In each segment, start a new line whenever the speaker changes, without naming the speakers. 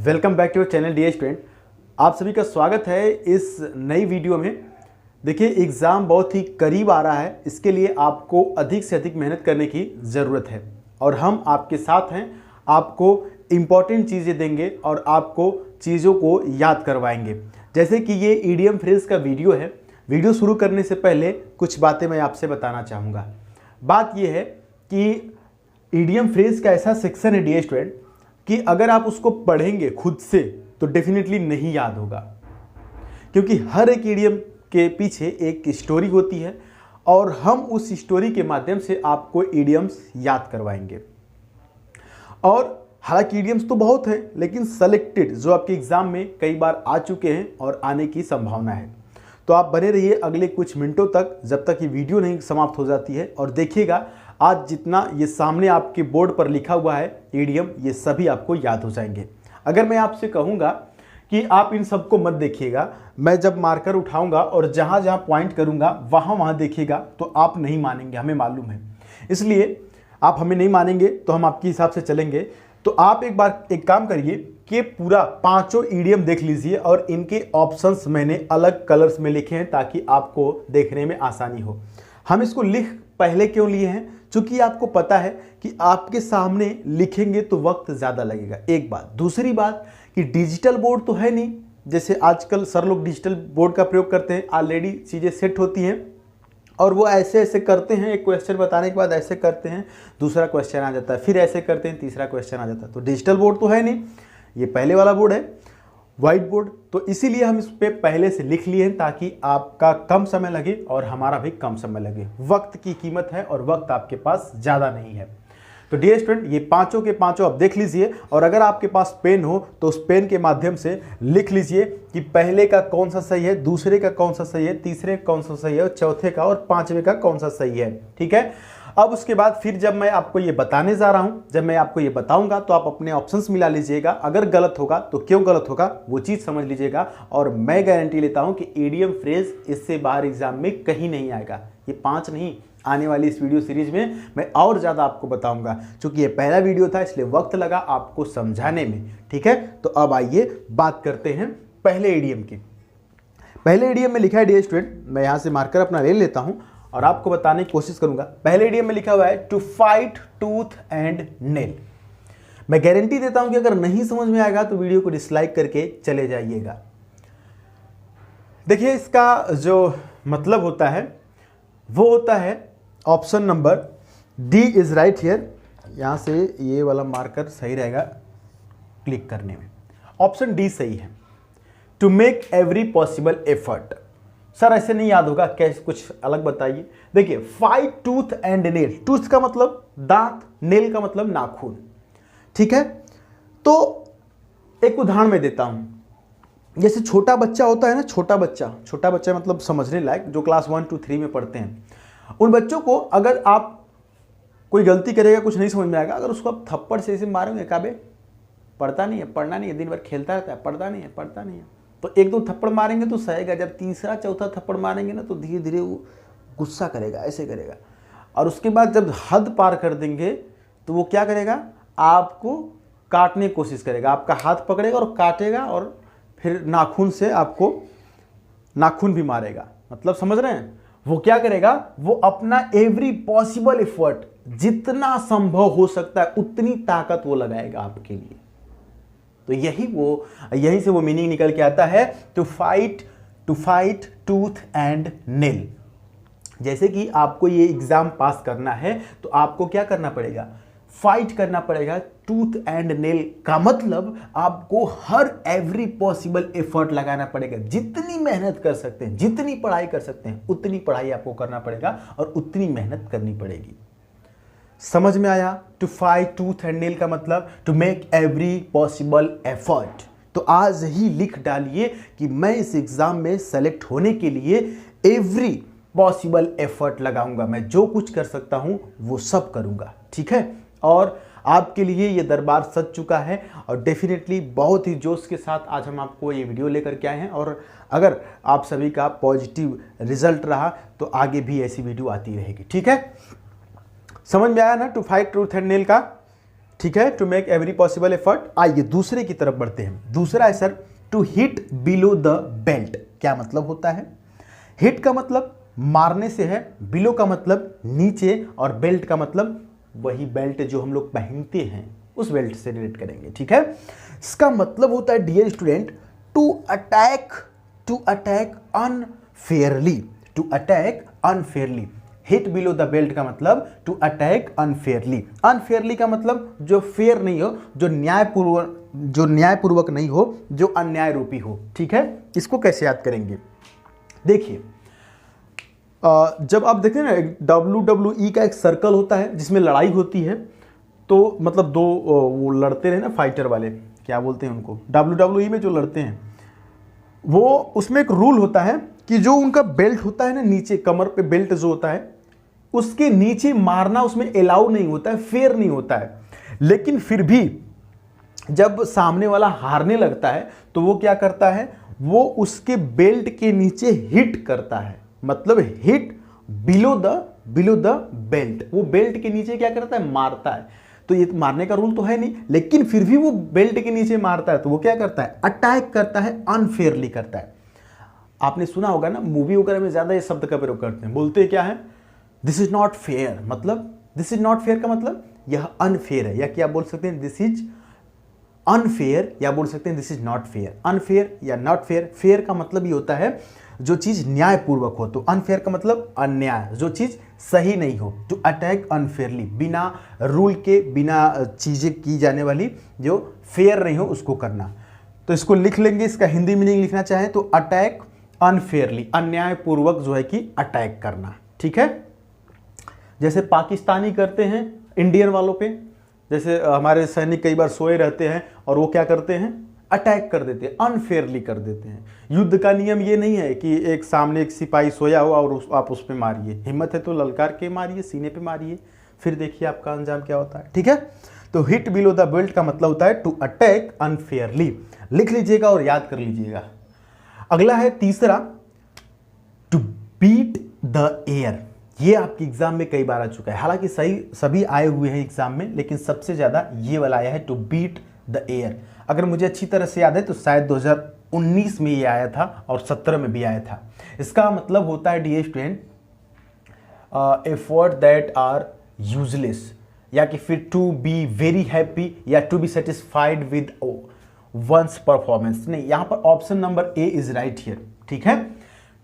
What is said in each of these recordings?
Welcome back to your channel dear student. आप सभी का स्वागत है इस नई वीडियो में। देखिए, एग्ज़ाम बहुत ही करीब आ रहा है, इसके लिए आपको अधिक से अधिक मेहनत करने की ज़रूरत है और हम आपके साथ हैं। आपको इम्पॉर्टेंट चीज़ें देंगे और आपको चीज़ों को याद करवाएंगे। जैसे कि ये ईडीएम फ्रेज का वीडियो है। वीडियो शुरू करने से पहले कुछ बातें मैं आपसे बताना चाहूँगा। बात यह है कि ईडीएम फ्रेज का ऐसा सेक्शन है डियर स्टूडेंट कि अगर आप उसको पढ़ेंगे खुद से तो डेफिनेटली नहीं याद होगा, क्योंकि हर एक ईडीएम के पीछे एक स्टोरी होती है और हम उस स्टोरी के माध्यम से आपको ईडीएम्स याद करवाएंगे। और हालांकि ईडीएम्स तो बहुत हैं, लेकिन सेलेक्टेड जो आपके एग्जाम में कई बार आ चुके हैं और आने की संभावना है। तो आप बने रहिए अगले कुछ मिनटों तक, जब तक ये वीडियो नहीं समाप्त हो जाती है, और देखिएगा आज जितना ये सामने आपके बोर्ड पर लिखा हुआ है ईडीएम, ये सभी आपको याद हो जाएंगे। अगर मैं आपसे कहूँगा कि आप इन सबको मत देखिएगा, मैं जब मार्कर उठाऊंगा और जहाँ जहाँ पॉइंट करूँगा वहाँ देखिएगा, तो आप नहीं मानेंगे, हमें मालूम है। इसलिए आप हमें नहीं मानेंगे तो हम आपके हिसाब से चलेंगे। तो आप एक बार एक काम करिए कि पूरा पांचों ईडीएम देख लीजिए और इनके ऑप्शंस मैंने अलग कलर्स में लिखे हैं ताकि आपको देखने में आसानी हो। हम इसको लिख पहले क्यों लिए हैं? चूंकि आपको पता है कि आपके सामने लिखेंगे तो वक्त ज़्यादा लगेगा, एक बात। दूसरी बात कि डिजिटल बोर्ड तो है नहीं, जैसे आजकल सर लोग डिजिटल बोर्ड का प्रयोग करते हैं। ऑलरेडी चीज़ें सेट होती हैं और वो ऐसे ऐसे करते हैं, एक क्वेश्चन बताने के बाद ऐसे करते हैं, दूसरा क्वेश्चन आ जाता है, फिर ऐसे करते हैं, तीसरा क्वेश्चन आ जाता है। तो डिजिटल बोर्ड तो है नहीं, ये पहले वाला बोर्ड है, व्हाइट बोर्ड। तो इसीलिए हम इस पे पहले से लिख लिए हैं ताकि आपका कम समय लगे और हमारा भी कम समय लगे। वक्त की कीमत है और वक्त आपके पास ज़्यादा नहीं है। तो डियर स्टूडेंट, ये पांचों के पांचों आप देख लीजिए और अगर आपके पास पेन हो तो उस पेन के माध्यम से लिख लीजिए कि पहले का कौन सा सही है, दूसरे का कौन सा सही है, तीसरे का कौन सा सही है, और चौथे का और पांचवें का कौन सा सही है। ठीक है। अब उसके बाद फिर जब मैं आपको ये बताने जा रहा हूं, जब मैं आपको ये बताऊंगा तो आप अपने ऑप्शंस मिला लीजिएगा। अगर गलत होगा तो क्यों गलत होगा वो चीज़ समझ लीजिएगा। और मैं गारंटी लेता हूं कि ईडीएम फ्रेज इससे बाहर एग्जाम में कहीं नहीं आएगा। ये 5 नहीं, आने वाली इस वीडियो सीरीज में मैं और ज़्यादा आपको बताऊंगा। चूंकि ये पहला वीडियो था इसलिए वक्त लगा आपको समझाने में। ठीक है। तो अब आइए बात करते हैं पहले ईडीएम की। पहले ईडीएम में लिखा है डियर स्टूडेंट, मैं यहाँ से मार्कर अपना ले लेता हूँ और आपको बताने की कोशिश करूंगा। पहले ईडीएम में लिखा हुआ है to fight tooth and nail. मैं गारंटी देता हूं कि अगर नहीं समझ में आएगा तो वीडियो को डिसलाइक करके चले जाइएगा। देखिए, इसका जो मतलब होता है वो होता है option number D is right here. यहां से ये वाला मार्कर सही रहेगा क्लिक करने में। ऑप्शन डी सही है, to make every possible effort. Sir ऐसे नहीं याद होगा, कैसे, कुछ अलग बताइए। देखिए, fight tooth and nail, tooth का मतलब दांत, नेल का मतलब नाखून। ठीक है। तो एक उदाहरण मैं देता हूं। जैसे छोटा बच्चा होता है ना, छोटा बच्चा मतलब समझने लायक, जो क्लास 1 2 3 में पढ़ते हैं, उन बच्चों को अगर आप कोई गलती करेगा, कुछ नहीं समझ में आएगा, अगर उसको आप थप्पड़ से ऐसे मारोगे, काबे पढ़ता नहीं है, पढ़ना नहीं है, दिन भर खेलता रहता है, पढ़ता नहीं है, तो एक दो थप्पड़ मारेंगे तो सहेगा। जब तीसरा चौथा थप्पड़ मारेंगे ना तो धीरे धीरे वो गुस्सा करेगा, ऐसे करेगा। और उसके बाद जब हद पार कर देंगे तो वो क्या करेगा, आपको काटने की कोशिश करेगा, आपका हाथ पकड़ेगा और काटेगा और फिर नाखून से आपको नाखून भी मारेगा। मतलब समझ रहे हैं, वो क्या करेगा, वो अपना एवरी पॉसिबल एफर्ट, जितना संभव हो सकता है उतनी ताकत वो लगाएगा आपके लिए। तो यही से वो मीनिंग निकल के आता है to fight tooth and nail. जैसे कि आपको ये एग्जाम पास करना है तो आपको क्या करना पड़ेगा, फाइट करना पड़ेगा। टूथ एंड नेल का मतलब आपको हर एवरी पॉसिबल एफर्ट लगाना पड़ेगा। जितनी मेहनत कर सकते हैं, जितनी पढ़ाई कर सकते हैं, उतनी पढ़ाई आपको करना पड़ेगा और उतनी मेहनत करनी पड़ेगी। समझ में आया? To fight tooth and nail का मतलब to make every possible effort. तो आज ही लिख डालिए कि मैं इस एग्जाम में सेलेक्ट होने के लिए एवरी पॉसिबल एफर्ट लगाऊंगा। मैं जो कुछ कर सकता हूं वो सब करूंगा। ठीक है। और आपके लिए ये दरबार सज चुका है और डेफिनेटली बहुत ही जोश के साथ आज हम आपको ये वीडियो लेकर के आए हैं। और अगर आप सभी का पॉजिटिव रिजल्ट रहा तो आगे भी ऐसी वीडियो आती रहेगी। ठीक है। समझ में आया ना to fight truth and nail का? ठीक है, to make every possible effort. आइए दूसरे की तरफ बढ़ते हैं। दूसरा है sir to hit below the belt. क्या मतलब होता है? हिट का मतलब मारने से है, बिलो का मतलब नीचे, और बेल्ट का मतलब वही बेल्ट जो हम लोग पहनते हैं उस बेल्ट से रिलेट करेंगे। ठीक है, इसका मतलब होता है dear student to attack unfairly, to attack unfairly. Hit below the belt का मतलब टू अटैक अनफेयरली। अनफेयरली का मतलब जो फेयर नहीं हो, जो न्यायपूर्वक नहीं हो, जो अन्याय रूपी हो। ठीक है, इसको कैसे याद करेंगे? देखिए, जब आप देखते हैं ना WWE का एक सर्कल होता है जिसमें लड़ाई होती है, तो मतलब दो वो लड़ते रहे ना, फाइटर वाले, क्या बोलते हैं उनको, WWE में जो लड़ते हैं, वो उसमें एक रूल होता है कि जो उनका बेल्ट होता है ना, नीचे कमर पे बेल्ट जो होता है, उसके नीचे मारना उसमें अलाउ नहीं होता है, फेयर नहीं होता है। लेकिन फिर भी जब सामने वाला हारने लगता है तो वो क्या करता है, वो उसके बेल्ट के नीचे हिट करता है, मतलब हिट बिलो द बेल्ट। वो बेल्ट के नीचे क्या करता है, मारता है। तो ये मारने का रूल तो है नहीं, लेकिन फिर भी वो बेल्ट के नीचे मारता है, तो वो क्या करता है, अटैक करता है, अनफेयरली करता है। आपने सुना होगा ना, मूवी वगैरह में ज्यादा इस शब्द का प्रयोग करते हैं, बोलते हैं क्या है, दिस इज नॉट फेयर। मतलब दिस इज नॉट फेयर का मतलब यह अनफेयर है, या क्या बोल सकते हैं, दिस इज अनफेयर, या बोल सकते हैं this is not fair. Unfair या नॉट फेयर, फेयर का मतलब ये होता है जो चीज न्यायपूर्वक हो, तो अनफेयर का मतलब अन्याय, जो चीज सही नहीं हो। टू अटैक अनफेयरली, बिना रूल के, बिना चीजें की जाने वाली जो फेयर नहीं हो उसको करना। तो इसको लिख लेंगे, इसका हिंदी मीनिंग लिखना चाहे तो अटैक अनफेयरली, अन्यायपूर्वक जो है कि अटैक करना। ठीक है, जैसे पाकिस्तानी करते हैं इंडियन वालों पे, जैसे हमारे सैनिक कई बार सोए रहते हैं और वो क्या करते हैं, अटैक कर देते हैं, अनफेयरली कर देते हैं। युद्ध का नियम ये नहीं है कि एक सामने एक सिपाही सोया हुआ और आप उस पर मारिए, हिम्मत है तो ललकार के मारिए, सीने पे मारिए, फिर देखिए आपका अंजाम क्या होता है। ठीक है, तो हिट बिलो द बेल्ट का मतलब होता है टू अटैक अनफेयरली। लिख लीजिएगा और याद कर लीजिएगा। अगला है तीसरा, टू बीट द एयर। ये आपके एग्जाम में कई बार आ चुका है, हालांकि सभी आए हुए हैं एग्जाम में, लेकिन सबसे ज्यादा ये वाला आया है, टू बीट द एयर। अगर मुझे अच्छी तरह से याद है तो शायद 2019 में ये आया था और 17 में भी आया था। इसका मतलब होता है dear student, effort that are useless, या कि फिर टू बी वेरी हैप्पी, या to be satisfied with one's performance. नहीं, यहां पर option number A is right here. ठीक है,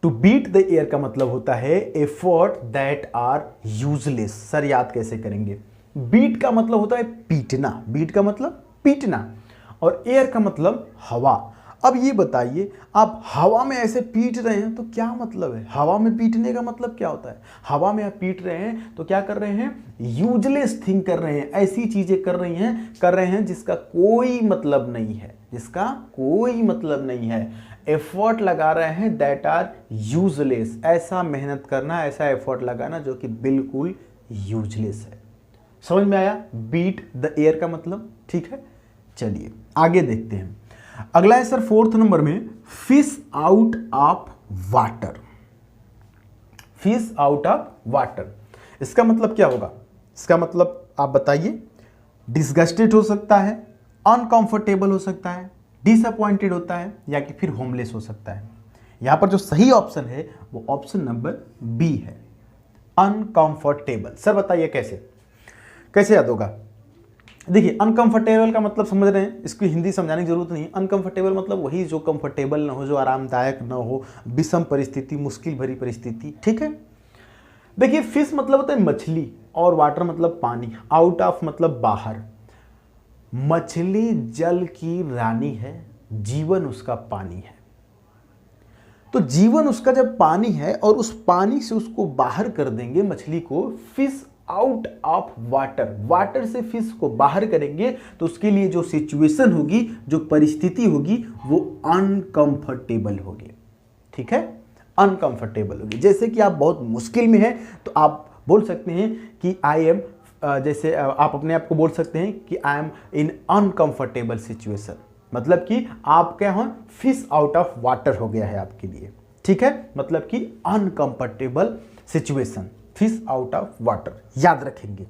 टू बीट द एयर का मतलब होता है effort that are useless. Sir याद कैसे करेंगे? बीट का मतलब होता है पीटना, बीट का मतलब पीटना, और एयर का मतलब हवा। अब ये बताइए, आप हवा में ऐसे पीट रहे हैं तो क्या मतलब है? हवा में पीटने का मतलब क्या होता है? हवा में आप पीट रहे हैं तो क्या कर रहे हैं, यूजलेस थिंग कर रहे हैं, ऐसी चीजें कर रहे हैं जिसका कोई मतलब नहीं है, जिसका कोई मतलब नहीं है। एफर्ट लगा रहे हैं दैट आर यूजलेस, ऐसा मेहनत करना, ऐसा एफर्ट लगाना जो कि बिल्कुल यूजलेस है। समझ में आया बीट द एयर का मतलब? ठीक है, चलिए आगे देखते हैं। अगला है सर 4th नंबर में, fish out of water. Fish out of water, इसका मतलब क्या होगा? इसका मतलब आप बताइए। डिसगस्टेड हो सकता है, अनकंफर्टेबल हो सकता है, डिसअपॉइंटेड होता है, या कि फिर होमलेस हो सकता है। यहां पर जो सही ऑप्शन है वो ऑप्शन नंबर बी है, अनकंफर्टेबल। सर बताइए कैसे याद होगा? देखिए, अनकंफर्टेबल का मतलब समझ रहे हैं, इसकी हिंदी समझाने की जरूरत नहीं है। अनकंफर्टेबल मतलब वही जो कंफर्टेबल ना हो, जो आरामदायक ना हो, विषम परिस्थिति, मुश्किल भरी परिस्थिति। ठीक है, देखिए फिश मतलब होता है मछली, और वाटर मतलब पानी, आउट ऑफ मतलब बाहर। मछली जल की रानी है, जीवन उसका पानी है। तो जीवन उसका जब पानी है और उस पानी से उसको बाहर कर देंगे मछली को, fish out of water, water से फिश को बाहर करेंगे, तो उसके लिए जो सिचुएशन होगी, जो परिस्थिति होगी, वो अनकंफर्टेबल होगी। ठीक है, अनकंफर्टेबल होगी। जैसे कि आप बहुत मुश्किल में हैं तो आप बोल सकते हैं कि आई एम, जैसे आप अपने आप को बोल सकते हैं कि I am in uncomfortable situation, मतलब कि आप क्या हो, फिश आउट ऑफ वाटर हो गया है आपके लिए। ठीक है, मतलब कि uncomfortable situation, fish out of water, याद रखेंगे।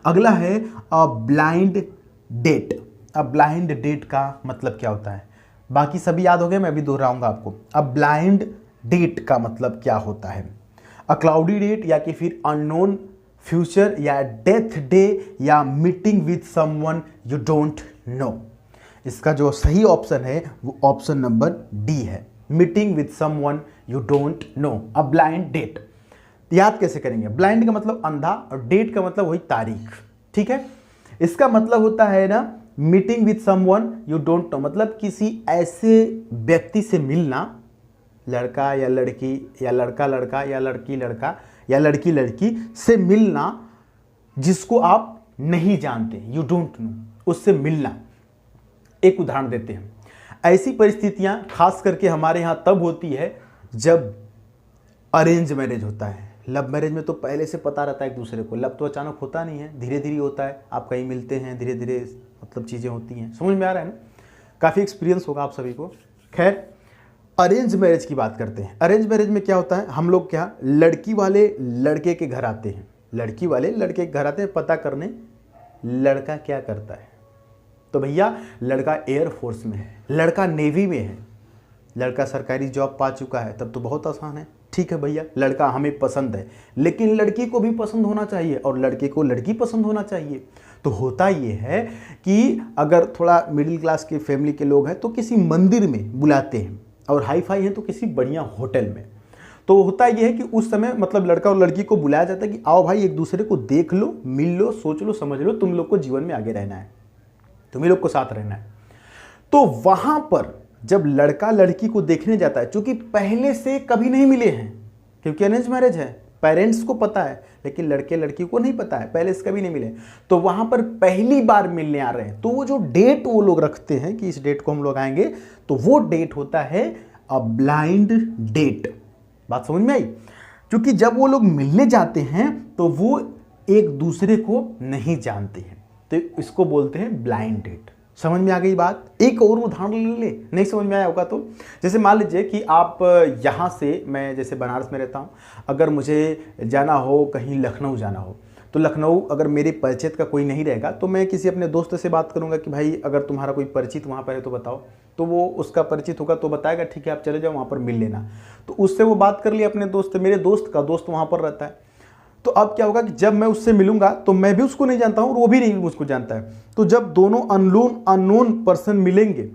अगला है अ ब्लाइंड डेट। अब ब्लाइंड डेट का मतलब क्या होता है, बाकी सभी याद हो गए, मैं अभी दोहराऊंगा आपको। अब ब्लाइंड डेट का मतलब क्या होता है, अ क्लाउडी डेट या कि फिर अननोन फ्यूचर या डेथ डे या meeting with someone you don't know. इसका जो सही ऑप्शन है वो ऑप्शन नंबर डी है, meeting with someone you don't know, a blind date. याद कैसे करेंगे, ब्लाइंड का मतलब अंधा और डेट का मतलब वही तारीख, ठीक है। इसका मतलब होता है ना meeting with someone you don't no, मतलब किसी ऐसे व्यक्ति से मिलना, लड़का या लड़की या लड़का लड़का या लड़की लड़का या लड़की लड़की से मिलना जिसको आप नहीं जानते, यू डोंट नो, उससे मिलना। एक उदाहरण देते हैं, ऐसी परिस्थितियां खास करके हमारे यहाँ तब होती है जब अरेंज मैरिज होता है। लव मैरिज में तो पहले से पता रहता है एक दूसरे को, लव तो अचानक होता नहीं है, धीरे धीरे होता है, आप कहीं मिलते हैं, धीरे धीरे मतलब चीज़ें होती हैं, समझ में आ रहा है ना, काफ़ी एक्सपीरियंस होगा आप सभी को। खैर, अरेंज मैरिज की बात करते हैं। अरेंज मैरिज में क्या होता है, हम लोग क्या लड़की वाले लड़के के घर आते हैं, लड़की वाले लड़के के घर आते हैं पता करने लड़का क्या करता है। तो भैया लड़का एयरफोर्स में है, लड़का नेवी में है, लड़का सरकारी जॉब पा चुका है, तब तो बहुत आसान है। ठीक है भैया, लड़का हमें पसंद है, लेकिन लड़की को भी पसंद होना चाहिए और लड़के को लड़की पसंद होना चाहिए। तो होता ये है कि अगर थोड़ा मिडिल क्लास के फैमिली के लोग हैं तो किसी मंदिर में बुलाते हैं, और हाई फाई हैं तो किसी बढ़िया होटल में। तो होता यह है कि उस समय मतलब लड़का और लड़की को बुलाया जाता है कि आओ भाई एक दूसरे को देख लो, मिल लो, सोच लो, समझ लो, तुम लोग को जीवन में आगे रहना है, तुम्हें लोग को साथ रहना है। तो वहां पर जब लड़का लड़की को देखने जाता है, चूंकि पहले से कभी नहीं मिले हैं, क्योंकि अरेंज मैरिज है, पेरेंट्स को पता है लेकिन लड़के लड़की को नहीं पता है, पहले से कभी नहीं मिले, तो वहां पर पहली बार मिलने आ रहे हैं, तो वो जो डेट वो लोग रखते हैं कि इस डेट को हम लोग आएंगे, तो वो डेट होता है अ ब्लाइंड डेट। बात समझ में आई? क्योंकि जब वो लोग मिलने जाते हैं तो वो एक दूसरे को नहीं जानते हैं, तो इसको बोलते हैं ब्लाइंड डेट। समझ में आ गई बात? एक और उदाहरण ले, नहीं समझ में आया होगा तो, जैसे मान लीजिए कि आप यहाँ से, मैं जैसे बनारस में रहता हूँ, अगर मुझे जाना हो कहीं लखनऊ जाना हो, तो लखनऊ अगर मेरे परिचित का कोई नहीं रहेगा तो मैं किसी अपने दोस्त से बात करूँगा कि भाई अगर तुम्हारा कोई परिचित वहाँ पर है तो बताओ, तो वो उसका परिचित होगा तो बताएगा ठीक है आप चले जाओ वहाँ पर मिल लेना। तो उससे वो बात कर लिया अपने दोस्त, मेरे दोस्त का दोस्त वहाँ पर रहता है, तो अब क्या होगा कि जब मैं उससे मिलूंगा तो मैं भी उसको नहीं जानता हूं और वो भी नहीं मुझको जानता है, तो जब दोनों अननोन पर्सन मिलेंगे,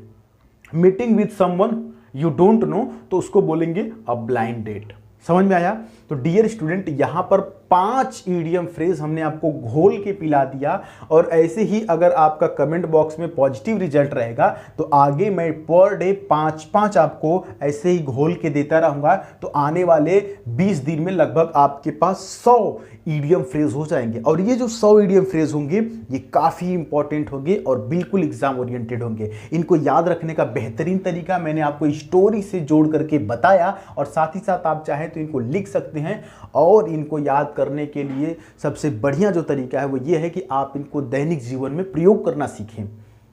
meeting with someone you don't no, तो उसको बोलेंगे अ ब्लाइंड डेट। समझ में आया? तो डियर स्टूडेंट, यहां पर 5 ईडियम फ्रेज हमने आपको घोल के पिला दिया, और ऐसे ही अगर आपका कमेंट बॉक्स में पॉजिटिव रिजल्ट रहेगा तो आगे मैं पर डे 5-5 आपको ऐसे ही घोल के देता रहूंगा, तो आने वाले 20 दिन में लगभग आपके पास 100 ईडियम फ्रेज हो जाएंगे। और ये जो 100 ईडियम फ्रेज होंगे ये काफ़ी इंपॉर्टेंट होंगे और बिल्कुल एग्जाम ओरिएंटेड होंगे। इनको याद रखने का बेहतरीन तरीका मैंने आपको स्टोरी से जोड़ करके बताया, और साथ ही साथ आप चाहें तो इनको लिख सकते हैं, और इनको याद करने के लिए सबसे बढ़िया जो तरीका है वो ये है कि आप इनको दैनिक जीवन में प्रयोग करना सीखें।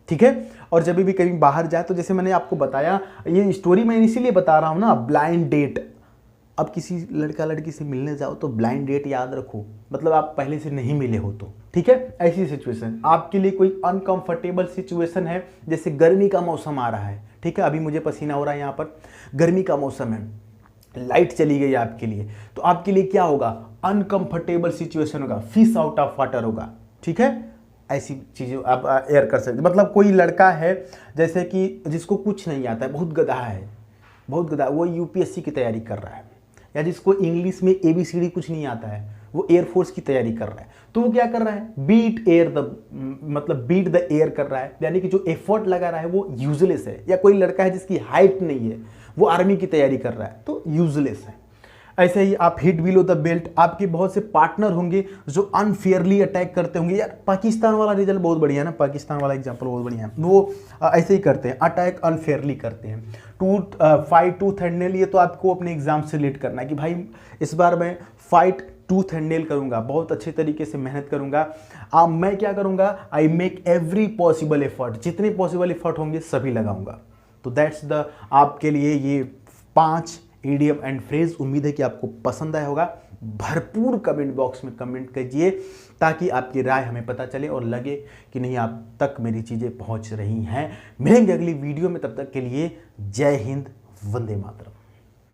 ठीक है? और जब भी कहीं बाहर जाए, तो जैसे मैंने आपको बताया, ये स्टोरी मैं इसीलिए बता रहा हूं ना, ब्लाइंड डेट। अब किसी लड़का लड़की से मिलने जाओ तो ब्लाइंड डेट याद रखो, मतलब आप पहले से नहीं मिले हो तो, ठीक है? ऐसी सिचुएशन आपके लिए कोई अनकंफर्टेबल सिचुएशन है, जैसे गर्मी का मौसम आ रहा है, ठीक है, अभी मुझे पसीना हो रहा है, यहाँ पर गर्मी का मौसम है, लाइट चली गई आपके लिए, तो आपके लिए क्या होगा? अनकंफर्टेबल सिचुएशन होगा, फिश आउट ऑफ वाटर होगा। ठीक है? ऐसी चीज़ें आप एयर कर सकते। मतलब कोई लड़का है जैसे कि जिसको कुछ नहीं आता है, बहुत गधा है, बहुत गधा, वो यूपीएससी की तैयारी कर रहा है, या जिसको इंग्लिश में ABCD कुछ नहीं आता है, वो एयरफोर्स की तैयारी कर रहा है, तो वो क्या कर रहा है? बीट द एयर कर रहा है, यानी कि जो एफर्ट लगा रहा है वो यूजलेस है। या कोई लड़का है जिसकी हाइट नहीं है, वो आर्मी की तैयारी कर रहा है, तो यूजलेस है। ऐसे ही आप हिट बिलो द बेल्ट, आपके बहुत से पार्टनर होंगे जो अनफेयरली अटैक करते होंगे। यार पाकिस्तान वाला रिजल्ट बहुत बढ़िया है ना, पाकिस्तान वाला एग्जांपल बहुत बढ़िया है, वो ऐसे ही करते हैं, अटैक अनफेयरली करते हैं। फाइट टूथ एंड नेल, ये तो आपको अपने एग्जाम से रिलेट करना है कि भाई इस बार मैं फाइट टूथ एंड नेल करूंगा, बहुत अच्छे तरीके से मेहनत करूंगा। मैं क्या करूंगा? I make every possible effort, जितने पॉसिबल एफर्ट होंगे सभी लगाऊंगा। तो दैट्स द आपके लिए ये 5 ईडियम एंड फ्रेज। उम्मीद है कि आपको पसंद आया होगा। भरपूर कमेंट बॉक्स में कमेंट कीजिए ताकि आपकी राय हमें पता चले और लगे कि नहीं आप तक मेरी चीज़ें पहुंच रही हैं। मिलेंगे अगली वीडियो में, तब तक के लिए जय हिंद, वंदे मातरम।